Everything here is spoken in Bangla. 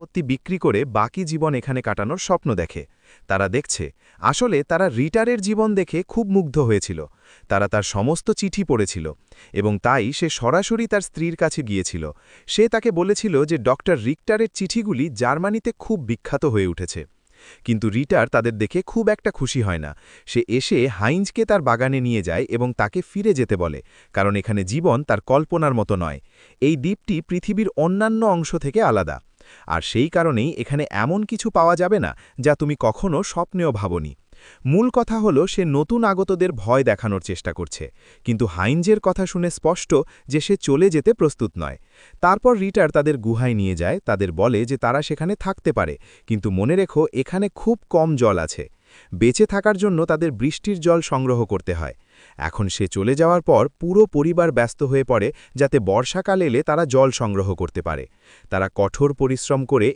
সম্পত্তি বিক্রি করে বাকি জীবন এখানে কাটানোর স্বপ্ন দেখে। তারা দেখছে আসলে তারা রিটারের জীবন দেখে খুব মুগ্ধ হয়েছিল। তারা তার সমস্ত চিঠি পড়েছিল এবং তাই সে সরাসরি তার স্ত্রীর কাছে গিয়েছিল। সে তাকে বলেছিল যে ডক্টর রিক্টারের চিঠিগুলি জার্মানিতে খুব বিখ্যাত হয়ে উঠেছে। কিন্তু রিটার তাদের দেখে খুব একটা খুশি হয় না। সে এসে হাইঞ্জকে তার বাগানে নিয়ে যায় এবং তাকে ফিরে যেতে বলে, কারণ এখানে জীবন তার কল্পনার মতো নয়। এই দ্বীপটি পৃথিবীর অন্যান্য অংশ থেকে আলাদা, আর সেই কারণেই এখানে এমন কিছু পাওয়া যাবে না যা তুমি কখনো স্বপ্নেও ভাবনি। মূল কথা হলো সে নতুন আগতদের ভয় দেখানোর চেষ্টা করছে, কিন্তু হাইঞ্জের কথা শুনে স্পষ্ট যে সে চলে যেতে প্রস্তুত নয়। তারপর রিটার তাদের গুহায় নিয়ে যায়, তাদের বলে যে তারা সেখানে থাকতে পারে, কিন্তু মনে রেখো এখানে খুব কম জল আছে। বেঁচে থাকার জন্য তাদের বৃষ্টির জল সংগ্রহ করতে হয়। এখন সে চলে যাওয়ার পর পুরো পরিবার ব্যস্ত হয়ে পড়ে যাতে বর্ষাকাল এলে তারা জল সংগ্রহ করতে পারে। তারা কঠোর পরিশ্রম করে